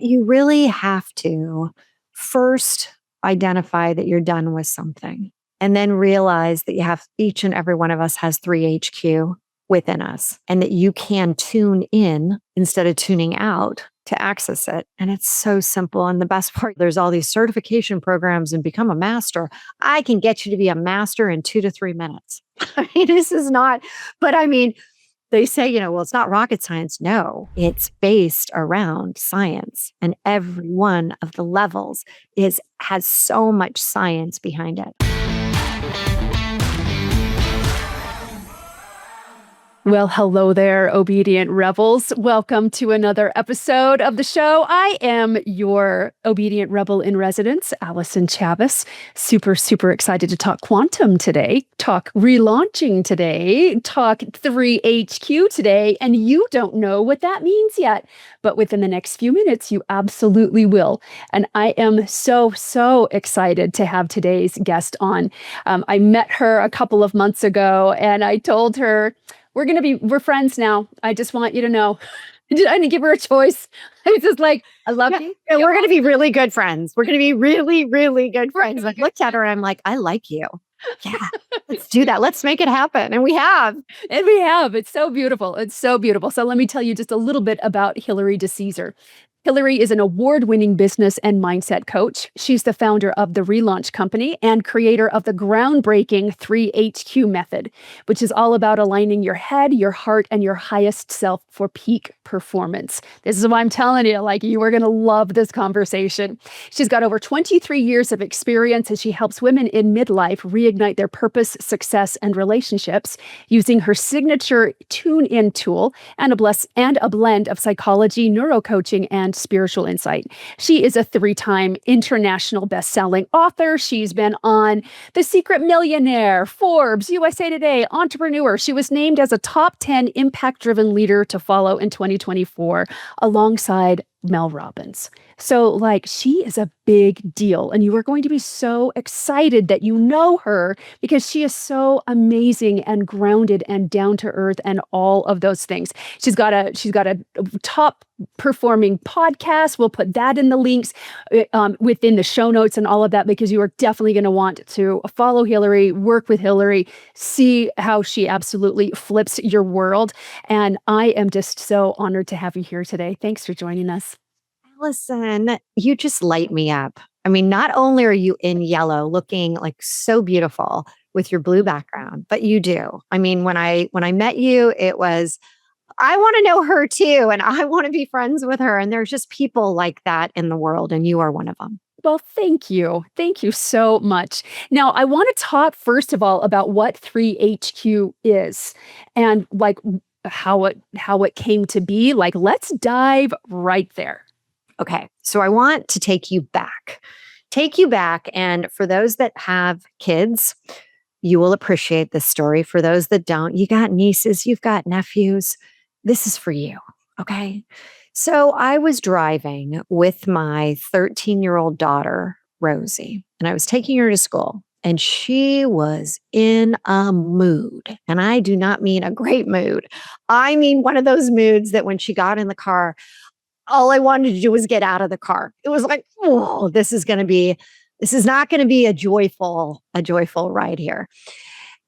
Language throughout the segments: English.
you really have to first identify that you're done with something and then realize that you have each and every one of us has 3HQ within us and that you can tune in instead of tuning out to access it. And it's so simple. And the best part, there's all these certification programs and become a master. I can get you to be a master in 2 to 3 minutes. I mean, this is not, but I mean, they say, well, it's not rocket science. No, it's based around science. And every one of the levels has so much science behind it. Well, hello there, obedient rebels. Welcome to another episode of the show. I am your obedient rebel in residence, Allyson Chavez. Super, super excited to talk quantum today, talk relaunching today, talk 3HQ today, and you don't know what that means yet. But within the next few minutes, you absolutely will. And I am so, so excited to have today's guest on. I met her a couple of months ago, and I told her, we're friends now. I just want you to know. I didn't give her a choice. I was just like, I love you. And we're going to be really good friends. We're going to be really, really good friends. I looked at her and I'm like, I like you. Yeah, let's do that. Let's make it happen. And we have. It's so beautiful. It's so beautiful. So let me tell you just a little bit about Hilary DeCesare. Hilary is an award-winning business and mindset coach. She's the founder of the ReLaunch Company and creator of the groundbreaking 3HQ Method, which is all about aligning your head, your heart, and your highest self for peak performance. This is why I'm telling you, you are going to love this conversation. She's got over 23 years of experience as she helps women in midlife reignite their purpose, success, and relationships using her signature tune-in tool and a blend of psychology, neurocoaching, and spiritual insight. She is a 3-time international best-selling author. She's been on The Secret Millionaire, Forbes, USA Today, Entrepreneur. She was named as a top 10 impact-driven leader to follow in 2024 alongside Mel Robbins. So she is a big deal, and you are going to be so excited that you know her because she is so amazing and grounded and down to earth and all of those things. She's got a top performing podcast. We'll put that in the links within the show notes and all of that, because you are definitely going to want to follow Hilary, work with Hilary, see how she absolutely flips your world. And I am just so honored to have you here today. Thanks for joining us. Allyson, you just light me up. I mean, not only are you in yellow looking so beautiful with your blue background, but you do. I mean, when I met you, it was, I want to know her too. And I want to be friends with her. And there's just people like that in the world. And you are one of them. Well, thank you. Thank you so much. Now, I want to talk first of all about what 3HQ is and how it came to be. Let's dive right there. Okay, so I want to take you back. And for those that have kids, you will appreciate this story. For those that don't, you got nieces, you've got nephews. This is for you, okay? So I was driving with my 13-year-old daughter, Rosie, and I was taking her to school. And she was in a mood. And I do not mean a great mood. I mean one of those moods that when she got in the car, all I wanted to do was get out of the car. It was like, oh, this is not going to be a joyful ride here.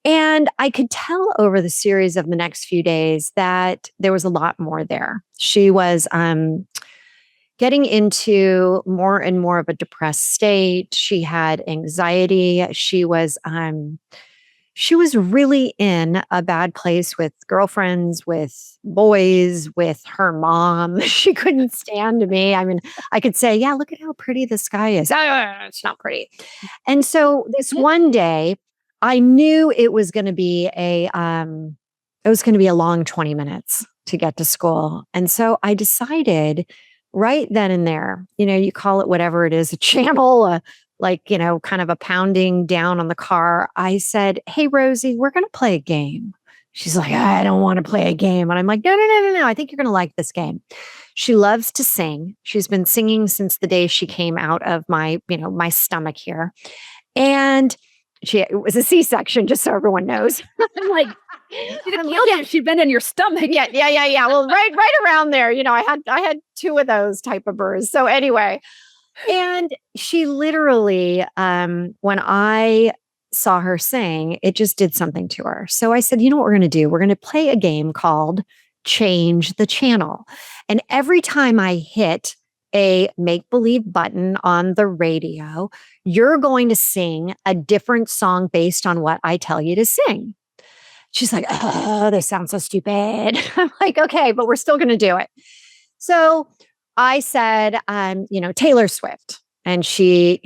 And I could tell over the series of the next few days that there was a lot more there. She was getting into more and more of a depressed state. She had anxiety. She was really in a bad place with girlfriends, with boys, with her mom. She couldn't stand me. I mean, I could say, yeah, look at how pretty the sky is. It's not pretty. And so this one day, I knew it was going to be a long 20 minutes to get to school. And so I decided right then and there, you call it whatever it is, a channel, kind of a pounding down on the car. I said, hey, Rosie, we're going to play a game. She's like, I don't want to play a game. And I'm like, no. I think you're going to like this game. She loves to sing. She's been singing since the day she came out of my stomach here. And it was a C-section, just so everyone knows. I'm like, she'd have killed you if she'd been in your stomach. Yeah. Well, right around there, I had two of those type of births. So anyway, and she literally, when I saw her sing, it just did something to her. So I said, you know what we're going to do? We're going to play a game called Change the Channel. And every time I hit a make believe button on the radio, you're going to sing a different song based on what I tell you to sing. She's like, oh, this sounds so stupid. I'm like, okay, but we're still going to do it. So I said, Taylor Swift. And she,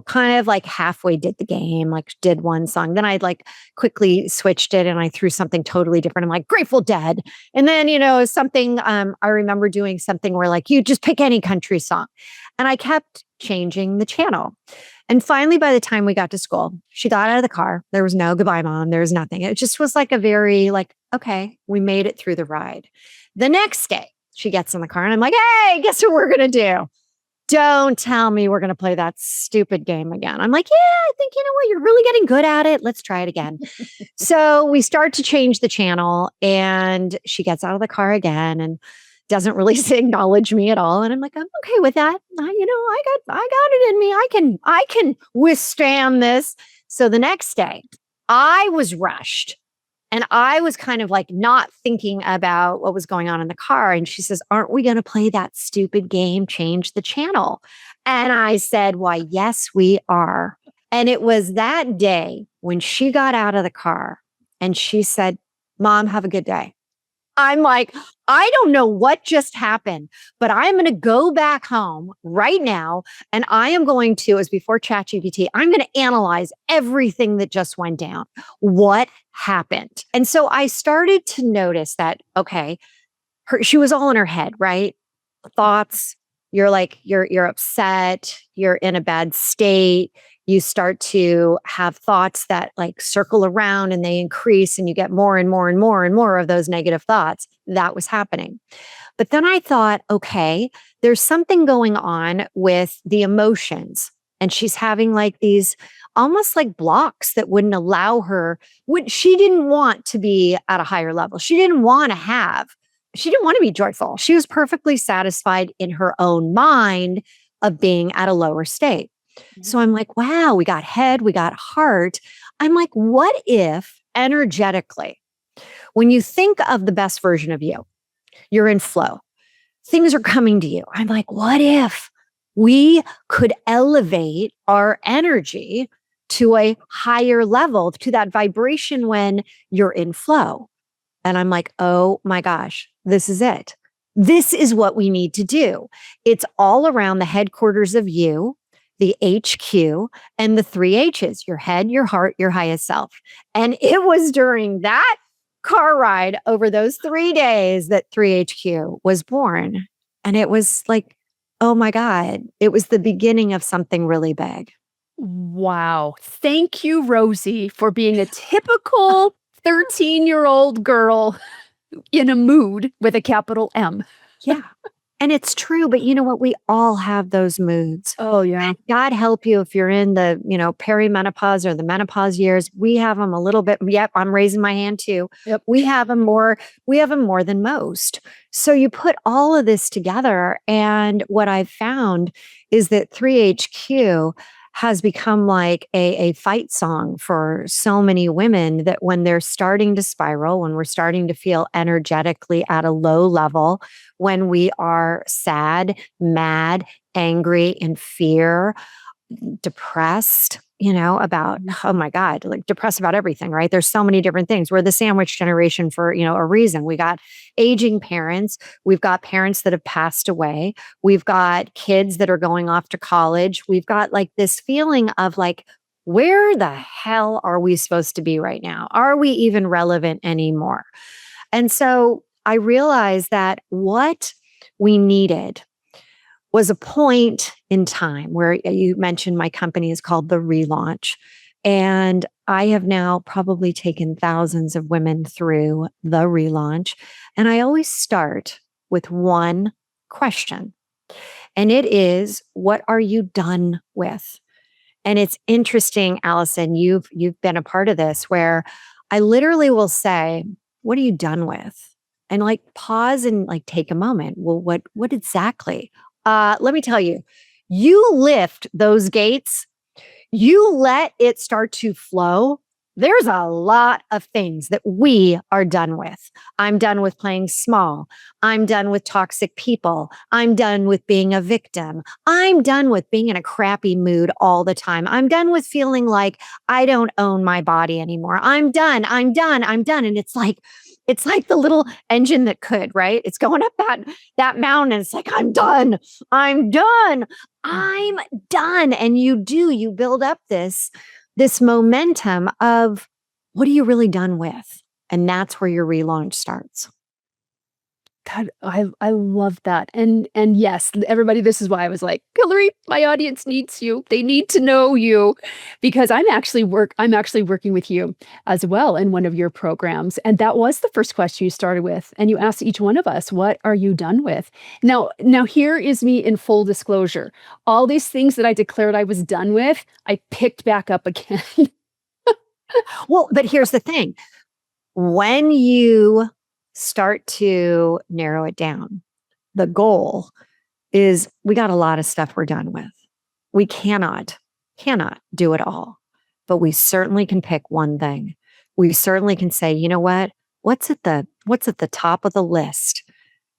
kind of like halfway did the game, like did one song. Then I like quickly switched it and I threw something totally different. I'm like, Grateful Dead. And then, something, I remember doing something where like, you just pick any country song. And I kept changing the channel. And finally, by the time we got to school, she got out of the car. There was no goodbye, mom. There was nothing. It just was like a very like, okay, we made it through the ride. The next day, she gets in the car and I'm like, hey, guess what we're going to do? Don't tell me we're going to play that stupid game again. I'm like, yeah, I think, you know what? You're really getting good at it. Let's try it again. So we start to change the channel and she gets out of the car again and doesn't really acknowledge me at all. And I'm like, I'm okay with that. I got it in me. I can withstand this. So the next day I was rushed. And I was kind of like not thinking about what was going on in the car. And she says, aren't we going to play that stupid game, Change the Channel? And I said, why, yes, we are. And it was that day when she got out of the car and she said, Mom, have a good day. I'm like, I don't know what just happened, but I'm going to go back home right now. And I am going to, as before ChatGPT, I'm going to analyze everything that just went down. What happened? And so I started to notice that, okay, she was all in her head, right? Thoughts. You're like, you're upset. You're in a bad state. You start to have thoughts that like circle around and they increase and you get more and more and more and more of those negative thoughts. That was happening. But then I thought, okay, there's something going on with the emotions. And she's having like these almost like blocks that wouldn't allow her, she didn't want to be at a higher level. She didn't want to be joyful. She was perfectly satisfied in her own mind of being at a lower state. So I'm like, wow, we got head, we got heart. I'm like, what if energetically, when you think of the best version of you, you're in flow, things are coming to you. I'm like, what if we could elevate our energy to a higher level, to that vibration when you're in flow? And I'm like, oh my gosh, this is it. This is what we need to do. It's all around the headquarters of you, the HQ, and the 3 H's, your head, your heart, your highest self. And it was during that car ride over those 3 days that 3HQ was born. And it was like, oh my God, it was the beginning of something really big. Wow. Thank you, Rosie, for being a typical 13-year-old girl in a mood with a capital M. Yeah. And it's true, but you know what? We all have those moods. Oh, yeah. God help you if you're in the, perimenopause or the menopause years. We have them a little bit. Yep, I'm raising my hand too. Yep. We have them more than most. So you put all of this together. And what I've found is that 3HQ has become like a fight song for so many women, that when they're starting to spiral, when we're starting to feel energetically at a low level, when we are sad, mad, angry, in fear, depressed, about, oh my God, like depressed about everything, right? There's so many different things. We're the sandwich generation for, a reason. We got aging parents. We've got parents that have passed away. We've got kids that are going off to college. We've got like this feeling of like, where the hell are we supposed to be right now? Are we even relevant anymore? And so I realized that what we needed was a point in time where you mentioned my company is called the ReLaunch. And I have now probably taken thousands of women through the ReLaunch. And I always start with one question. And it is, what are you done with? And it's interesting, Allyson, you've been a part of this where I literally will say, "What are you done with?" And like pause and like take a moment. Well, what exactly? Let me tell you, you lift those gates, you let it start to flow. There's a lot of things that we are done with. I'm done with playing small. I'm done with toxic people. I'm done with being a victim. I'm done with being in a crappy mood all the time. I'm done with feeling like I don't own my body anymore. I'm done. I'm done. I'm done. And it's like the little engine that could, right? It's going up that mountain. And it's like, I'm done. I'm done. I'm done. And you build up this momentum of what are you really done with? And that's where your relaunch starts. God, I love that. And yes, everybody, this is why I was like, Hillary, my audience needs you. They need to know you because I'm actually working with you as well in one of your programs. And that was the first question you started with. And you asked each one of us, what are you done with? Now here is me in full disclosure. All these things that I declared I was done with, I picked back up again. Well, but here's the thing. When you start to narrow it down, the goal is we got a lot of stuff we're done with. We cannot do it all, but we certainly can pick one thing. We certainly can say, you know what? What's at the top of the list?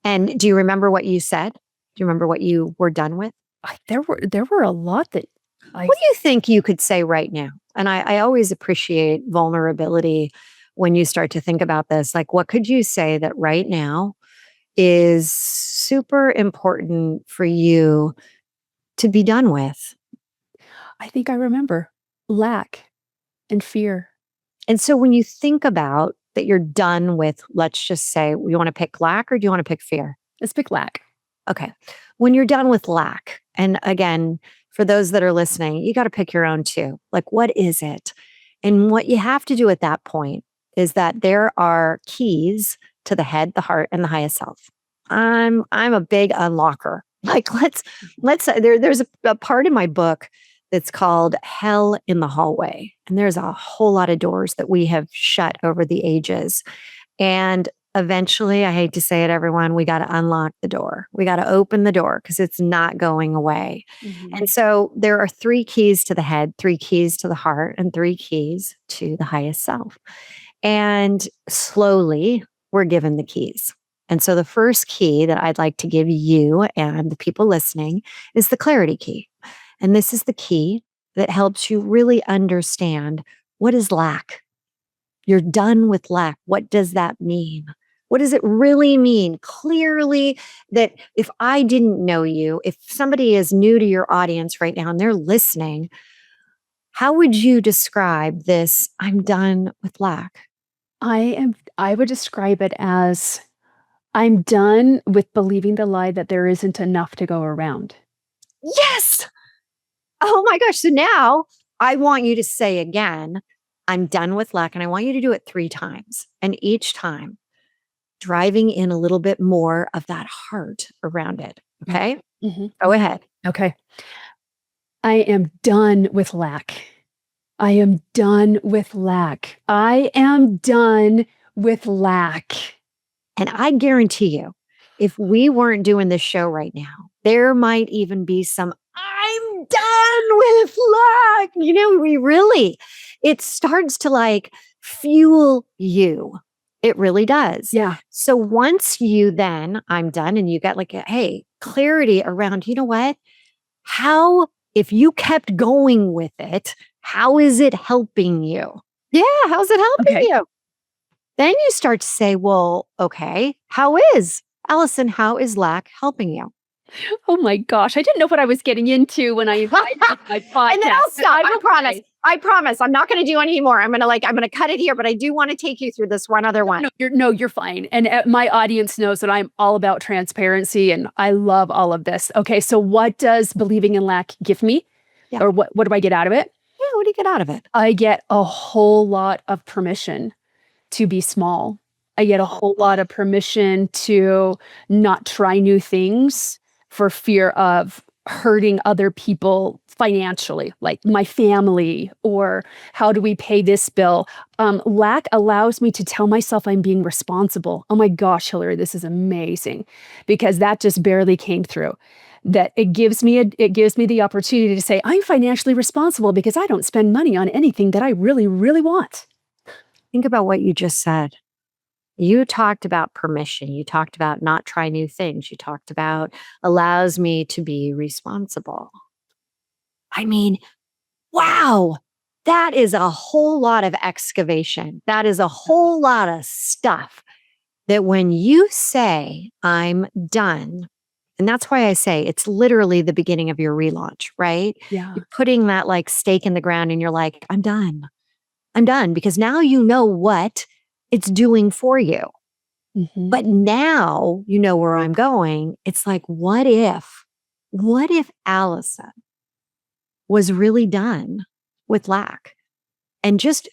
And do you remember what you said? Do you remember what you were done with? There were a lot that I What do you think you could say right now? And I always appreciate vulnerability when you start to think about this. Like, what could you say that right now is super important for you to be done with? I think I remember lack and fear. And so when you think about that you're done with, let's just say, you want to pick lack or do you want to pick fear? Let's pick lack. Okay. When you're done with lack, and again, for those that are listening, you got to pick your own too. Like, what is it? And what you have to do at that point is that there are keys to the head, the heart, and the highest self. I'm a big unlocker. Like, there's a part in my book that's called Hell in the Hallway. And there's a whole lot of doors that we have shut over the ages. And eventually, I hate to say it, everyone, we got to unlock the door. We got to open the door because it's not going away. Mhm. And so there are three keys to the head, three keys to the heart, and three keys to the highest self. And slowly, we're given the keys. And so the first key that I'd like to give you and the people listening is the clarity key. And this is the key that helps you really understand what is lack. You're done with lack. What does that mean? What does it really mean? Clearly, that if I didn't know you, if somebody is new to your audience right now and they're listening, how would you describe this? I'm done with lack. I would describe it as I'm done with believing the lie that there isn't enough to go around. Yes. Oh my gosh. So now I want you to say again, I'm done with lack. And I want you to do it 3 times. And each time, driving in a little bit more of that heart around it. Okay. Mhm. Go ahead. Okay. I am done with lack. I am done with lack. I am done with lack. And I guarantee you, if we weren't doing this show right now, there might even be some, I'm done with lack. It starts to like fuel you. It really does. Yeah. So once you then, I'm done, and you got like, hey, clarity around, you know what? How, if you kept going with it, how is it helping you? Yeah, how's it helping Okay. you? Then you start to say, well, okay, Allyson, how is lack helping you? Oh my gosh. I didn't know what I was getting into when I invited you to my podcast. And then I'll stop. I promise. Okay. I promise. I'm not going to do any more. I'm going to cut it here, but I do want to take you through this one other one. No, you're fine. And my audience knows that I'm all about transparency and I love all of this. Okay, so what does believing in lack give me? Yeah. Or what do I get out of it? Yeah, what do you get out of it? I get a whole lot of permission to be small. I get a whole lot of permission to not try new things for fear of hurting other people financially, like my family, or how do we pay this bill? Lack allows me to tell myself I'm being responsible. Oh my gosh, Hillary, this is amazing, because that just barely came through. That it gives me the opportunity to say I'm financially responsible because I don't spend money on anything that I really, really want. Think about what you just said. You talked about permission. You talked about not try new things. You talked about allows me to be responsible. I mean, wow, that is a whole lot of excavation. That is a whole lot of stuff that when you say, I'm done, and that's why I say it's literally the beginning of your relaunch, right? Yeah. You're putting that like stake in the ground and you're like, I'm done. I'm done because now you know what it's doing for you. Hmm. But now you know where I'm going. It's like, what if Allison was really done with lack? And just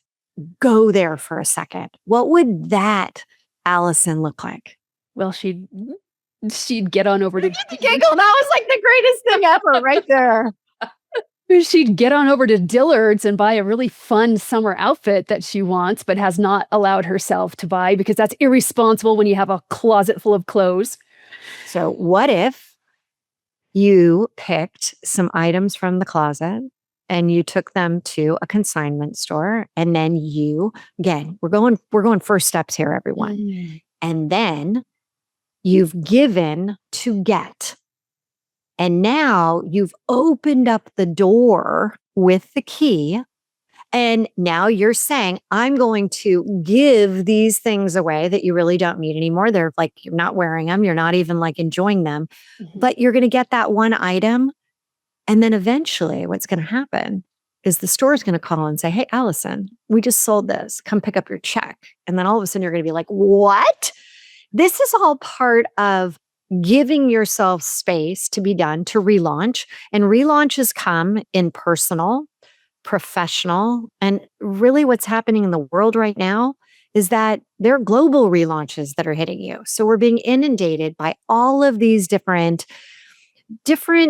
go there for a second. What would that Allison look like? Well, she'd get on over to Giggle. That was like the greatest thing ever right there. she'd get on over to Dillard's and buy a really fun summer outfit that she wants, but has not allowed herself to buy because that's irresponsible when you have a closet full of clothes. So, what if you picked some items from the closet and you took them to a consignment store and then again, we're going first steps here, everyone. Mm. And then you've given to get. And now you've opened up the door with the key. And now you're saying, I'm going to give these things away that you really don't need anymore. They're like, you're not wearing them. You're not even like enjoying them, Mhm. but you're going to get that one item. And then eventually what's going to happen is the store is going to call and say, hey, Allison, we just sold this. Come pick up your check. And then all of a sudden you're going to be like, what? This is all part of giving yourself space to be done to relaunch. And relaunches come in personal, professional, and really what's happening in the world right now is that there are global relaunches that are hitting you. So we're being inundated by all of these different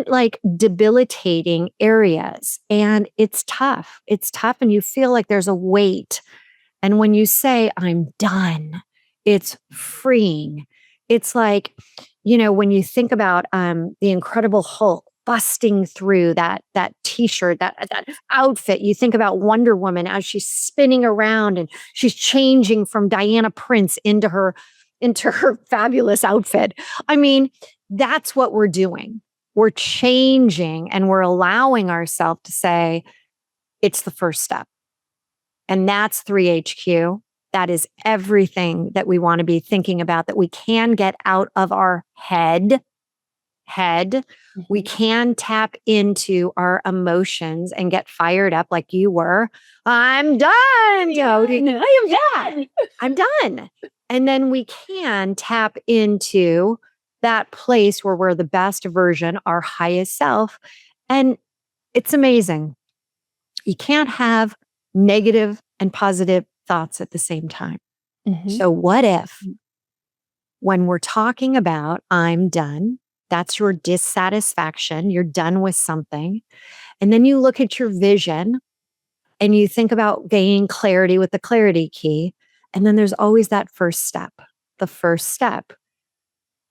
like debilitating areas. And it's tough. It's tough. And you feel like there's a weight. And when you say, I'm done, it's freeing. It's like, when you think about the Incredible Hulk busting through that t-shirt, that outfit, you think about Wonder Woman as she's spinning around and she's changing from Diana Prince into her fabulous outfit. I mean, that's what we're doing. We're changing and we're allowing ourselves to say, it's the first step. And that's 3HQ. That is everything that we want to be thinking about, that we can get out of our head. We Mhm. can tap into our emotions and get fired up like you were. I'm done, Jody. I am done. I'm done. And then we can tap into that place where we're the best version, our highest self. And it's amazing. You can't have negative and positive thoughts at the same time. Mhm. So, what if when we're talking about I'm done, that's your dissatisfaction, you're done with something. And then you look at your vision and you think about gaining clarity with the clarity key. And then there's always that first step, the first step.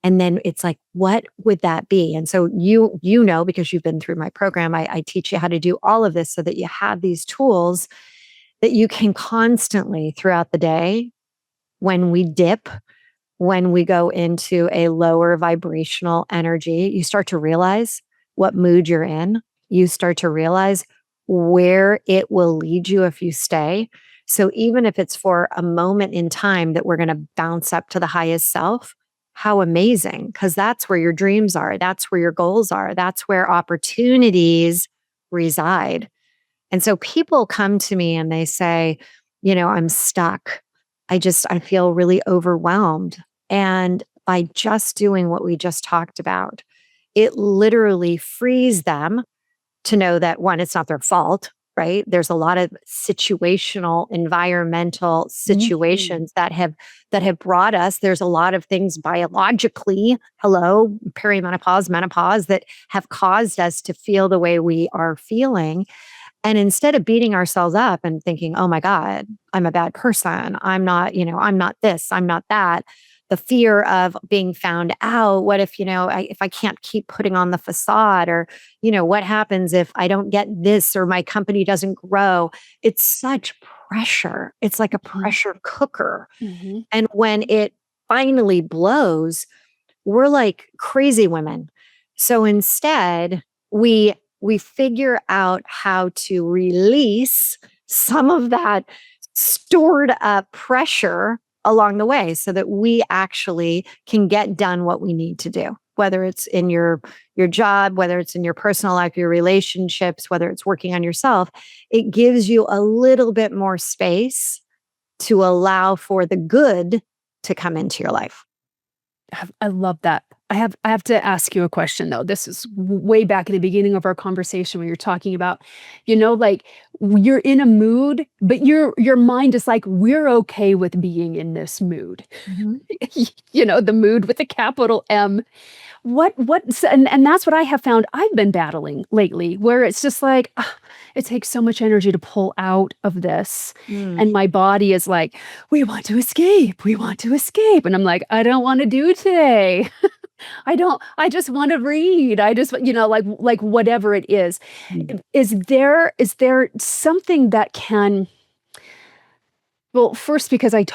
And then it's like, what would that be? And so you know, because you've been through my program, I teach you how to do all of this so that you have these tools that you can constantly throughout the day when we dip, when we go into a lower vibrational energy, you start to realize what mood you're in. You start to realize where it will lead you if you stay. So even if it's for a moment in time that we're going to bounce up to the highest self, how amazing, because that's where your dreams are. That's where your goals are. That's where opportunities reside. And so people come to me and they say, I'm stuck. I feel really overwhelmed. And by just doing what we just talked about, it literally frees them to know that one, it's not their fault, right? There's a lot of situational, environmental Mhm. situations that have brought us. There's a lot of things biologically, hello, perimenopause, menopause, that have caused us to feel the way we are feeling. And instead of beating ourselves up and thinking, oh my God, I'm a bad person. I'm not, I'm not this, I'm not that. The fear of being found out. What if, if I can't keep putting on the facade, or, what happens if I don't get this or my company doesn't grow? It's such pressure. It's like a Mhm. pressure cooker. Mhm. And when it finally blows, we're like crazy women. So instead, we figure out how to release some of that stored up pressure along the way so that we actually can get done what we need to do, whether it's in your job, whether it's in your personal life, your relationships, whether it's working on yourself. It gives you a little bit more space to allow for the good to come into your life. I love that. I have to ask you a question though. This is way back in the beginning of our conversation when you're talking about, like you're in a mood, but your mind is like, we're okay with being in this mood. Mhm. The mood with a capital M. And that's what I have found I've been battling lately, where it's just like, it takes so much energy to pull out of this. Mm. And my body is like, we want to escape. We want to escape. And I'm like, I don't want to do today. I just want to read. I just, like whatever it is. Mm. Is there something that can, well, first, because I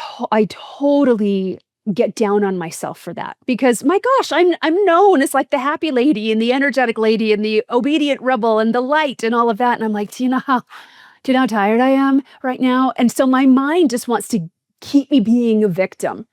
totally get down on myself for that, because my gosh, I'm known as like the happy lady and the energetic lady and the obedient rebel and the light and all of that. And I'm like, do you know how tired I am right now? And so my mind just wants to keep me being a victim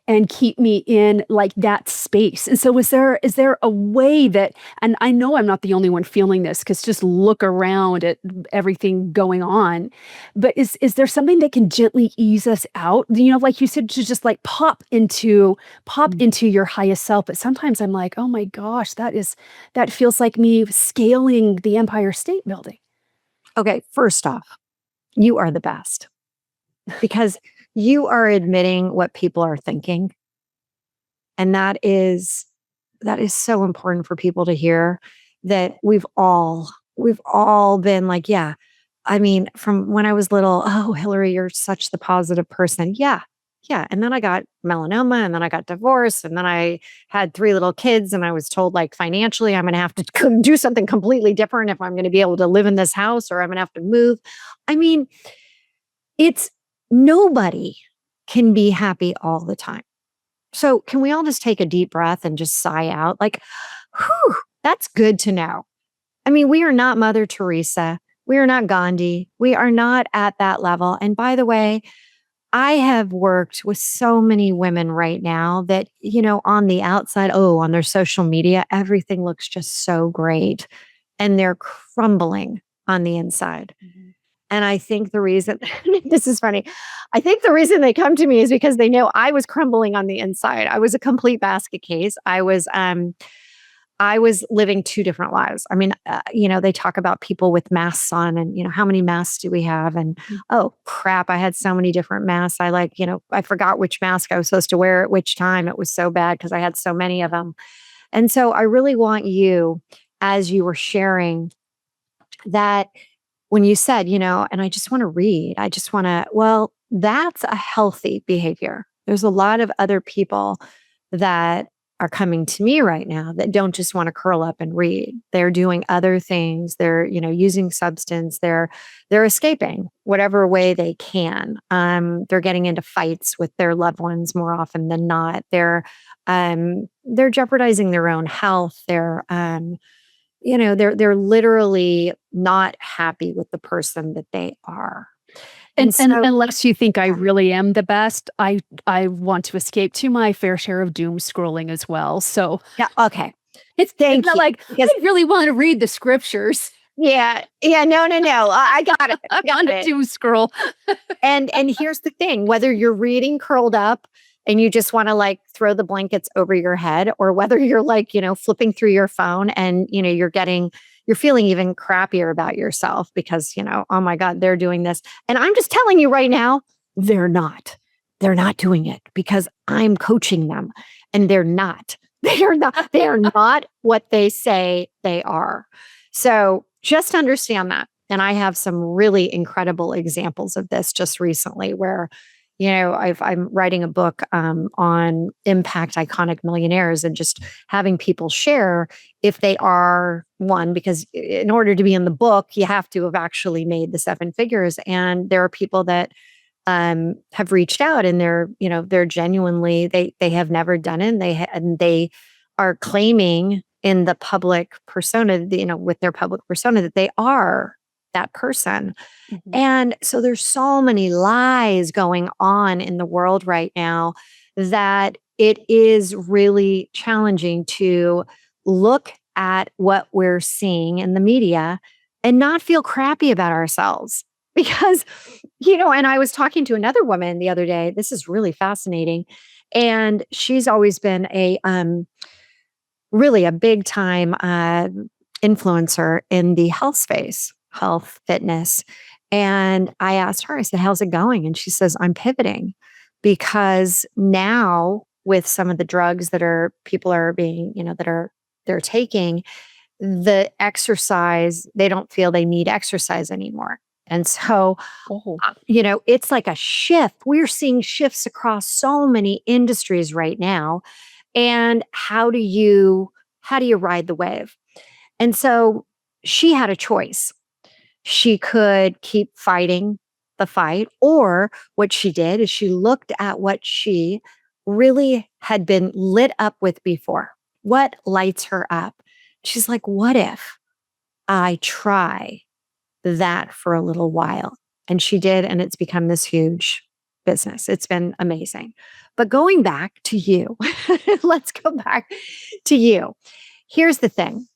and keep me in like that space. And so is there a way that, and I know I'm not the only one feeling this, because just look around at everything going on, but is there something that can gently ease us out? Like you said, to just like pop Mm. into your highest self. But sometimes I'm like, oh my gosh, that feels like me scaling the Empire State Building. Okay, first off, you are the best because you are admitting what people are thinking, and that is so important for people to hear, that we've all been like, yeah. I mean, from when I was little, oh, Hillary, you're such the positive person. Yeah. Yeah. And then I got melanoma, and then I got divorced, and then I had three little kids, and I was told, like, financially, I'm going to have to do something completely different if I'm going to be able to live in this house, or I'm going to have to move. I mean, it's nobody can be happy all the time. So can we all just take a deep breath and just sigh out? Like, whew, that's good to know. I mean, we are not Mother Teresa. We are not Gandhi. We are not at that level. And by the way, I have worked with so many women right now that, on the outside, oh, on their social media, everything looks just so great. And they're crumbling on the inside. Mhm. And I think the reason, this is funny. I think the reason they come to me is because they know I was crumbling on the inside. I was a complete basket case. I was living two different lives. I mean, they talk about people with masks on, and, how many masks do we have? And, oh crap, I had so many different masks. I forgot which mask I was supposed to wear at which time. It was so bad because I had so many of them. And so I really want you, as you were sharing that, when you said, and I just want to read, I just want to, well, that's a healthy behavior. There's a lot of other people that are coming to me right now that don't just want to curl up and read. They're doing other things. They're, using substance. They're escaping whatever way they can. They're getting into fights with their loved ones more often than not. They're jeopardizing their own health. They're literally not happy with the person that they are. And And so, unless you think I yeah, really am the best, I want to escape to my fair share of doom scrolling as well. So yeah, okay. it's Thank not you. like Because I really want to read the scriptures. yeah, yeah, no, no, no. I got it. I I got want to it. doom scroll. And here's the thing, whether you're reading curled up and you just want to, like, throw the blankets over your head, or whether you're, like, flipping through your phone and, you're feeling even crappier about yourself because, oh my God, they're doing this. And I'm just telling you right now, they're not. They're not doing it because I'm coaching them and they're not. They are not. They are not what they say they are. So just understand that. And I have some really incredible examples of this just recently where, I'm writing a book on impact iconic millionaires and just having people share if they are one, because in order to be in the book, you have to have actually made the seven figures. And there are people that have reached out and they're genuinely, they have never done it. And they are claiming in the public persona, with their public persona that they are that person. Mhm. And so there's so many lies going on in the world right now that it is really challenging to look at what we're seeing in the media and not feel crappy about ourselves. Because, and I was talking to another woman the other day. This is really fascinating. And she's always been really a big time influencer in the health space, health, fitness. And I asked her, I said, how's it going? And she says, I'm pivoting because now with some of the drugs that people are being, they're taking, the exercise, they don't feel they need exercise anymore. And so, Oh. it's like a shift. We're seeing shifts across so many industries right now. And how do you ride the wave? And so she had a choice. She could keep fighting the fight, or what she did is she looked at what she really had been lit up with before. What lights her up? She's like, what if I try that for a little while? And she did, and it's become this huge business. It's been amazing. But going back to you, let's go back to you. Here's the thing.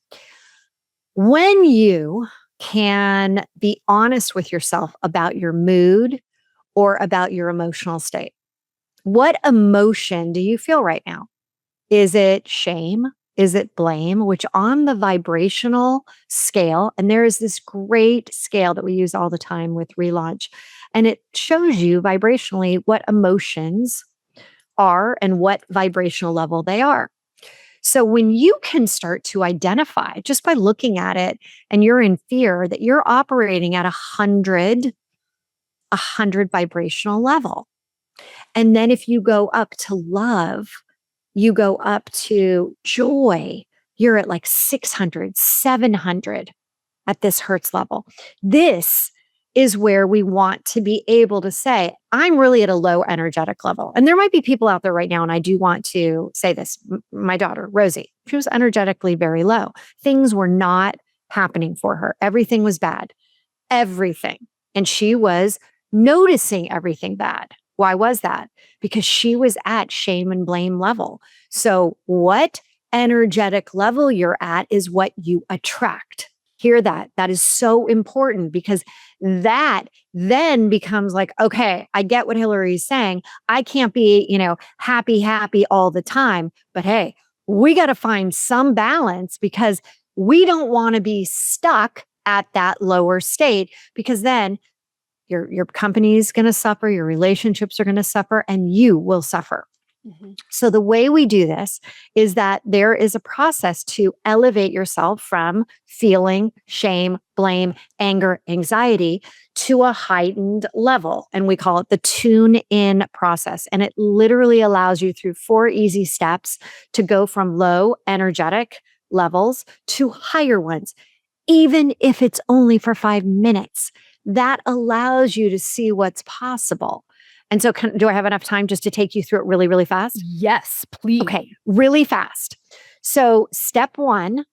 When you can be honest with yourself about your mood or about your emotional state, what emotion do you feel right now? Is it shame? Is it blame? Which on the vibrational scale, and there is this great scale that we use all the time with ReLaunch, and it shows you vibrationally what emotions are and what vibrational level they are. So when you can start to identify just by looking at it and you're in fear that you're operating at 100 vibrational level. And then if you go up to love, you go up to joy, you're at like 600, 700 at this Hertz level. This is where we want to be able to say, I'm really at a low energetic level. And there might be people out there right now, and I do want to say this. My daughter, Rosie, she was energetically very low. Things were not happening for her. Everything was bad. Everything. And she was noticing everything bad. Why was that? Because she was at shame and blame level. So what energetic level you're at is what you attract. Hear that. That is so important because that then becomes like, okay, I get what Hilary is saying. I can't be, happy all the time. But hey, we got to find some balance because we don't want to be stuck at that lower state because then your company is going to suffer, your relationships are going to suffer, and you will suffer. Mm-hmm. So the way we do this is that there is a process to elevate yourself from feeling shame, blame, anger, anxiety to a heightened level. And we call it the tune in process. And it literally allows you through 4 easy steps to go from low energetic levels to higher ones, even if it's only for 5 minutes. That allows you to see what's possible. And so do I have enough time just to take you through it really, really fast? Yes, please. Okay, really fast. So step 1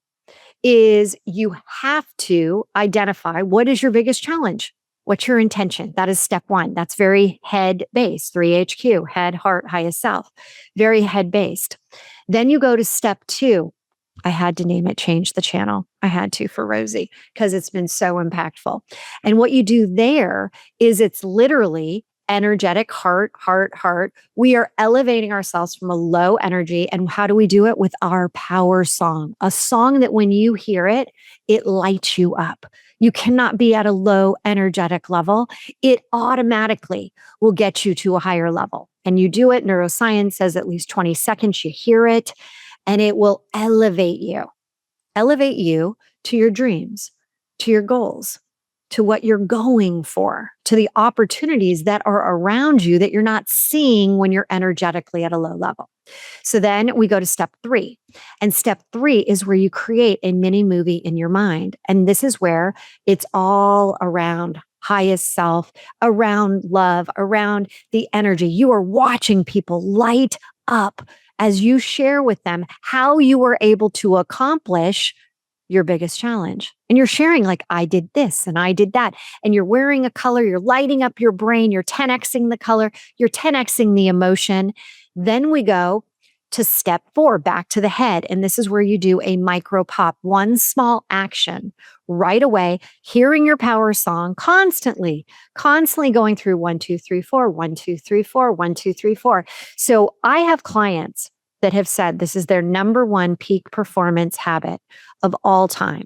is you have to identify what is your biggest challenge. What's your intention? That is step 1. That's very head based, 3HQ, head, heart, highest self, very head based. Then you go to step 2. I had to name it, change the channel. I had to for Rosie because it's been so impactful. And what you do there is it's literally energetic heart. We are elevating ourselves from a low energy. And how do we do it? With our power song, a song that when you hear it, it lights you up. You cannot be at a low energetic level. It automatically will get you to a higher level. And you do it. Neuroscience says at least 20 seconds, you hear it, and it will elevate you to your dreams, to your goals, to what you're going for, to the opportunities that are around you that you're not seeing when you're energetically at a low level. So then we go to step 3. And step 3 is where you create a mini movie in your mind. And this is where it's all around highest self, around love, around the energy. You are watching people light up as you share with them how you were able to accomplish your biggest challenge. And you're sharing, like, I did this and I did that. And you're wearing a color, you're lighting up your brain, you're 10xing the color, you're 10xing the emotion. Then we go to step 4, back to the head. And this is where you do a micro pop, one small action right away, hearing your power song constantly going through 1, 2, 3, 4, 1, 2, 3, 4, 1, 2, 3, 4. So I have clients that have said this is their number one peak performance habit of all time.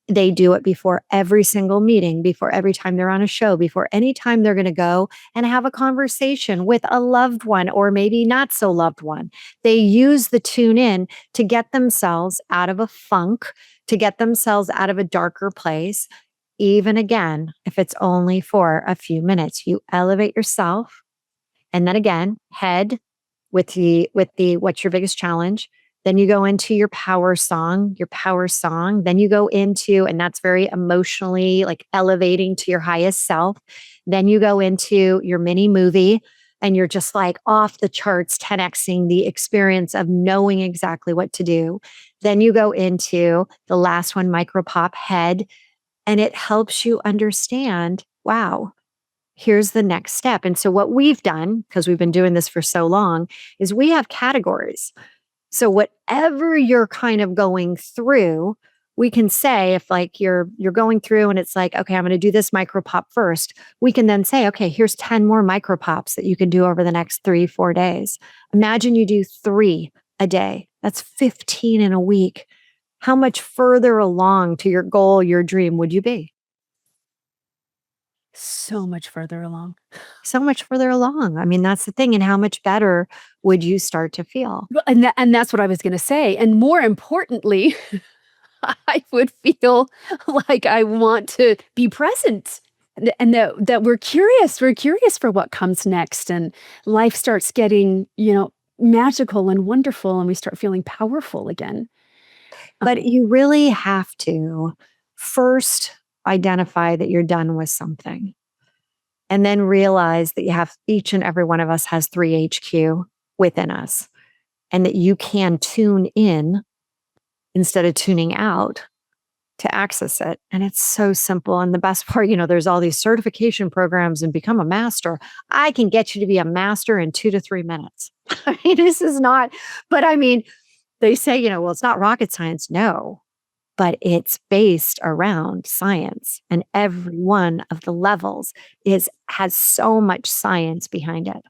They do it before every single meeting, before every time they're on a show, before any time they're going to go and have a conversation with a loved one or maybe not so loved one. They use the tune in to get themselves out of a funk, to get themselves out of a darker place. Even again, if it's only for a few minutes, you elevate yourself. And then again, head with the what's your biggest challenge. Then you go into your power song. Then you go into, and that's very emotionally like elevating to your highest self. Then you go into your mini movie and you're just like off the charts, 10xing the experience of knowing exactly what to do. Then you go into the last one, micro pop head, and it helps you understand, wow, here's the next step. And so what we've done, because we've been doing this for so long, is we have categories. So whatever you're kind of going through, we can say if like you're going through and it's like, okay, I'm going to do this micro pop first. We can then say, okay, here's 10 more micro pops that you can do over the next 3-4 days. Imagine you do 3 a day. That's 15 in a week. How much further along to your goal, your dream would you be? So much further along. So much further along. I mean, that's the thing. And how much better would you start to feel? Well, and that's what I was going to say. And more importantly, I would feel like I want to be present and that we're curious. We're curious for what comes next. And life starts getting, magical and wonderful. And we start feeling powerful again. But you really have to first identify that you're done with something. And then realize that you have, each and every one of us has 3HQ within us, and that you can tune in instead of tuning out to access it. And it's so simple. And the best part, there's all these certification programs and become a master. I can get you to be a master in 2 to 3 minutes. I mean, this is not, but I mean, they say, well, it's not rocket science. No, but it's based around science, and every one of the levels has so much science behind it.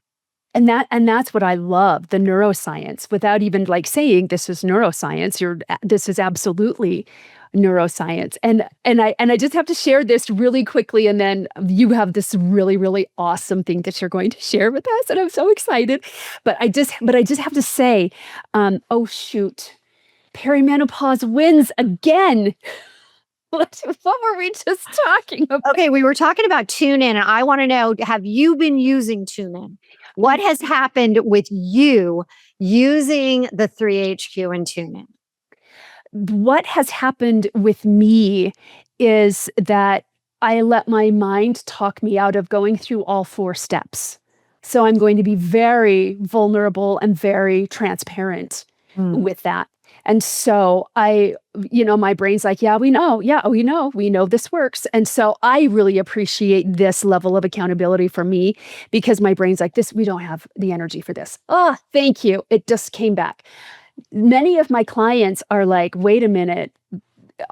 And that's what I love, the neuroscience, without even like saying this is neuroscience. This is absolutely neuroscience. And I just have to share this really quickly, and then you have this really, really awesome thing that you're going to share with us. And I'm so excited. But I just have to say, oh shoot. Perimenopause wins again. What were we just talking about? Okay, we were talking about tune in, and I want to know, have you been using tune in? What has happened with you using the 3HQ and tune in? What has happened with me is that I let my mind talk me out of going through all 4 steps. So I'm going to be very vulnerable and very transparent with that. And so my brain's like, yeah, we know this works. And so I really appreciate this level of accountability for me, because my brain's like, we don't have the energy for this. Oh, thank you. It just came back. Many of my clients are like, wait a minute,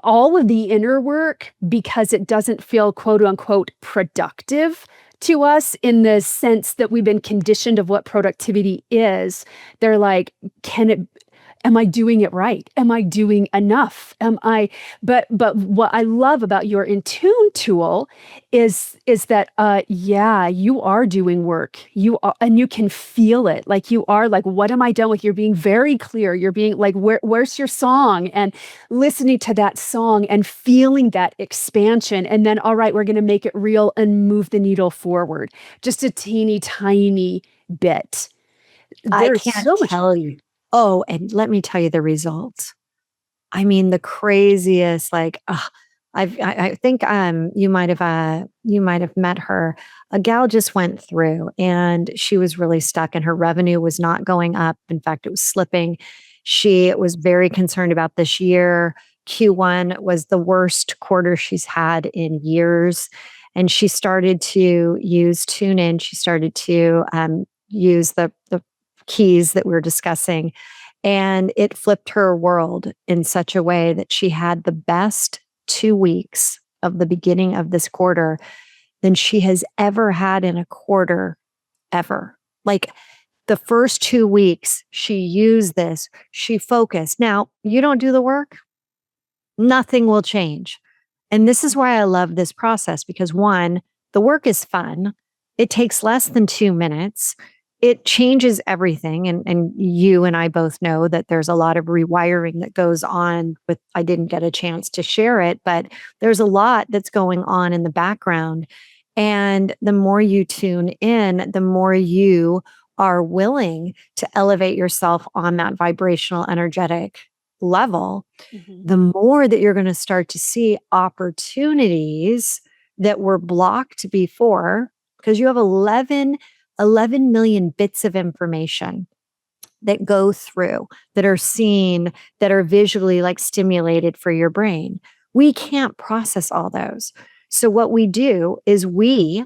all of the inner work, because it doesn't feel quote unquote productive to us in the sense that we've been conditioned of what productivity is. They're like, can it am I doing it right? Am I doing enough? Am I but what I love about your Intune tool is that yeah, you are doing work. You are, and you can feel it. Like you are like, what am I done with? You're being very clear. You're being like, where's your song? And listening to that song and feeling that expansion. And then, all right, we're gonna make it real and move the needle forward. Just a teeny tiny bit. I There's can't so much. tell you. Oh, and let me tell you the results. I mean, the craziest, like, I think you might have met her. A gal just went through and she was really stuck and her revenue was not going up. In fact, it was slipping. She was very concerned about this year. Q1 was the worst quarter she's had in years. And she started to use TuneIn. She started to use the keys that we were discussing, and it flipped her world in such a way that she had the best 2 weeks of the beginning of this quarter than she has ever had in a quarter ever. Like the first 2 weeks, she used this, she focused. Now, you don't do the work, nothing will change. And this is why I love this process because one, the work is fun. It takes less than 2 minutes. It changes everything. And you and I both know that there's a lot of rewiring that goes on with, I didn't get a chance to share it, but there's a lot that's going on in the background. And the more you tune in, the more you are willing to elevate yourself on that vibrational, energetic level, Mhm. the more that you're going to start to see opportunities that were blocked before, because you have 11 million bits of information that go through, that are seen, that are visually like stimulated for your brain. We can't process all those. So what we do is we,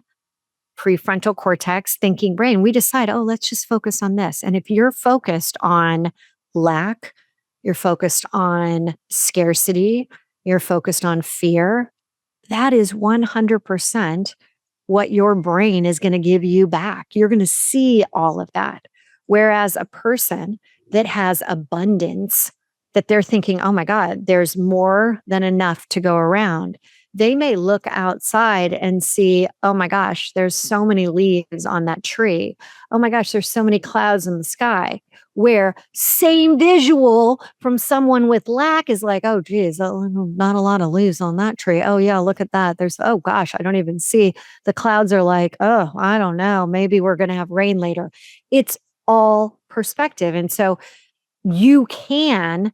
prefrontal cortex, thinking brain, we decide, oh, let's just focus on this. And if you're focused on lack, you're focused on scarcity, you're focused on fear, that is 100% what your brain is going to give you back. You're going to see all of that. Whereas a person that has abundance, that they're thinking, oh my God, there's more than enough to go around. They may look outside and see, oh my gosh, there's so many leaves on that tree. Oh my gosh, there's so many clouds in the sky. Where same visual from someone with lack is like, oh geez, not a lot of leaves on that tree. Oh yeah, look at that. There's, oh gosh, I don't even see. The clouds are like, oh, I don't know. Maybe we're going to have rain later. It's all perspective. And so you can,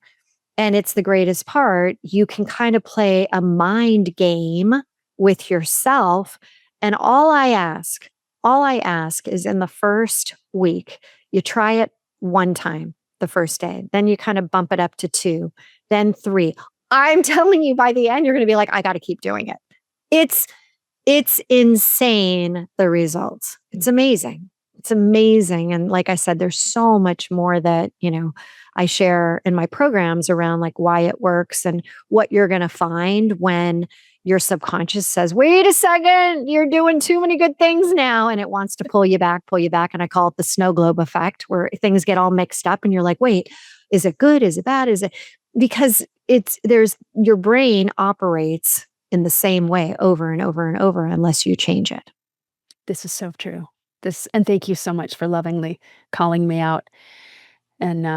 and it's the greatest part, you can kind of play a mind game with yourself. And all I ask is in the first week, you try it one time the first day, then you kind of bump it up to two, then three. I'm telling you, by the end, you're going to be like, I got to keep doing it. It's it's insane, the results. It's amazing. It's amazing. And like I said, there's so much more that, I share in my programs around like why it works and what you're going to find when your subconscious says, wait a second, you're doing too many good things now. And it wants to pull you back, pull you back. And I call it the snow globe effect, where things get all mixed up and you're like, wait, is it good? Is it bad? Is it because there's your brain operates in the same way over and over and over unless you change it. This is so true. And thank you so much for lovingly calling me out. And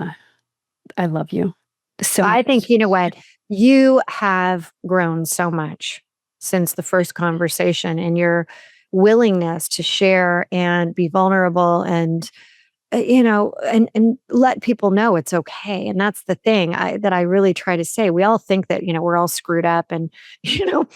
I love you so I think, much. you know what? You have grown so much since the first conversation and your willingness to share and be vulnerable and and let people know it's okay. And that's the thing that I really try to say. We all think that, we're all screwed up and, you know,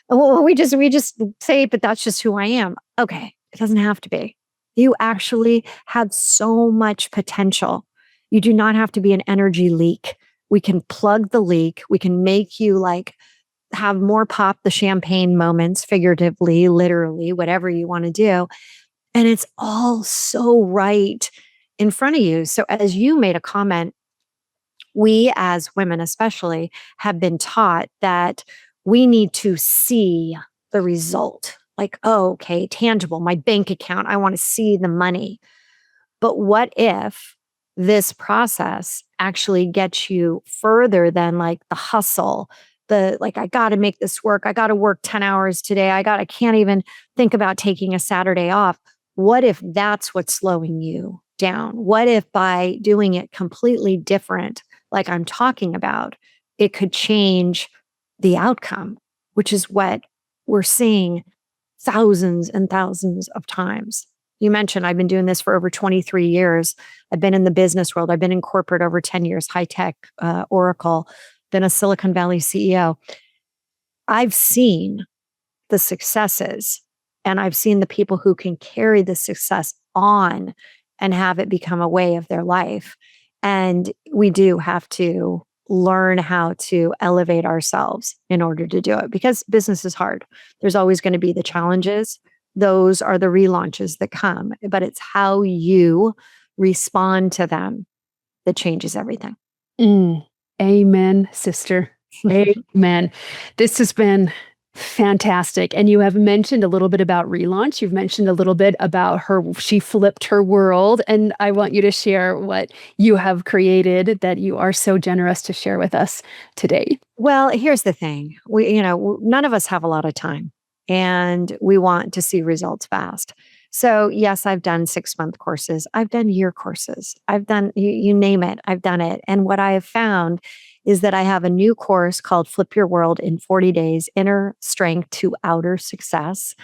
well, we just say, but that's just who I am. Okay. It doesn't have to be. You actually have so much potential. You do not have to be an energy leak. We can plug the leak. We can make you like have more pop the champagne moments, figuratively, literally, whatever you want to do. And it's all so right in front of you. So, as you made a comment, we as women, especially, have been taught that we need to see the result. like, oh, okay, tangible, my bank account. I want to see the money. But what if this process actually gets you further than like the hustle, the like, I got to make this work. I got to work 10 hours today. I can't even think about taking a Saturday off. What if that's what's slowing you down? What if by doing it completely different, like I'm talking about, it could change the outcome, which is what we're seeing thousands and thousands of times. You mentioned I've been doing this for over 23 years. I've been in the business world. I've been in corporate over 10 years, high tech, Oracle, been a Silicon Valley CEO. I've seen the successes and I've seen the people who can carry the success on and have it become a way of their life. And we do have to learn how to elevate ourselves in order to do it because business is hard. There's always going to be the challenges. Those are the relaunches that come, but it's how you respond to them that changes everything. Amen, sister. Amen. This has been fantastic. And you have mentioned a little bit about ReLaunch. You've mentioned a little bit about she flipped her world. And I want you to share what you have created that you are so generous to share with us today. Well, here's the thing. None of us have a lot of time and we want to see results fast. So yes, I've done 6-month courses. I've done year courses. I've done, you name it, I've done it. And what I have found is that I have a new course called Flip Your World in 40 Days, Inner Strength to Outer Success.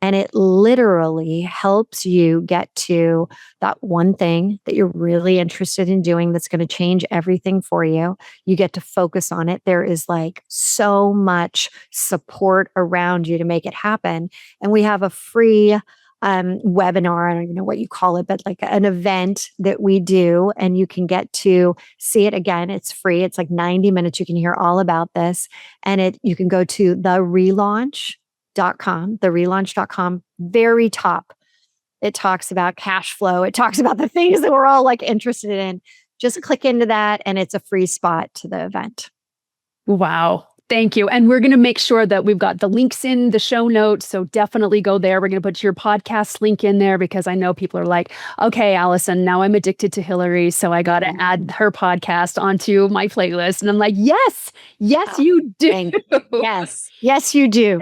And it literally helps you get to that one thing that you're really interested in doing that's going to change everything for you. You get to focus on it. There is like so much support around you to make it happen. And we have a free webinar, I don't even know what you call it, but like an event that we do, and you can get to see it again. It's free. It's like 90 minutes. You can hear all about this. And you can go to therelaunch.com, very top. It talks about cash flow. It talks about the things that we're all like interested in. Just click into that and it's a free spot to the event. Wow. Thank you. And we're going to make sure that we've got the links in the show notes. So definitely go there. We're going to put your podcast link in there because I know people are like, okay, Allyson, now I'm addicted to Hilary. So I got to add her podcast onto my playlist. And I'm like, yes, you do. Yes, you do.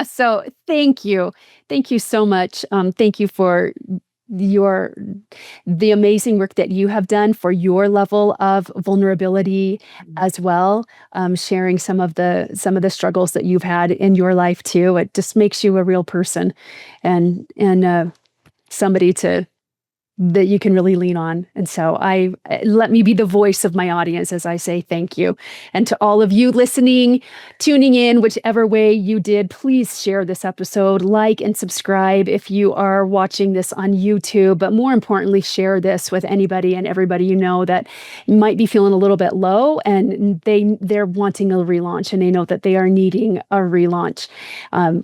So thank you. Thank you so much. Thank you for the amazing work that you have done, for your level of vulnerability as well, sharing some of the struggles that you've had in your life too. It just makes you a real person and somebody that you can really lean on. And so let me be the voice of my audience as I say thank you. And to all of you listening, tuning in, whichever way you did, please share this episode, like and subscribe if you are watching this on YouTube. But more importantly, share this with anybody and everybody you know that might be feeling a little bit low and they're wanting a relaunch and they know that they are needing a relaunch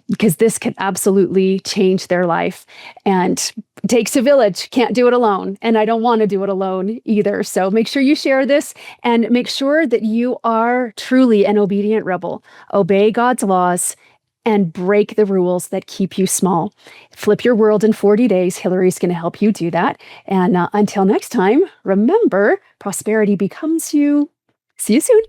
because this could absolutely change their life. And it takes a village. Can't do it alone. And I don't want to do it alone either. So make sure you share this and make sure that you are truly an obedient rebel. Obey God's laws and break the rules that keep you small. Flip your world in 40 days. Hilary's going to help you do that. And until next time, remember, prosperity becomes you. See you soon.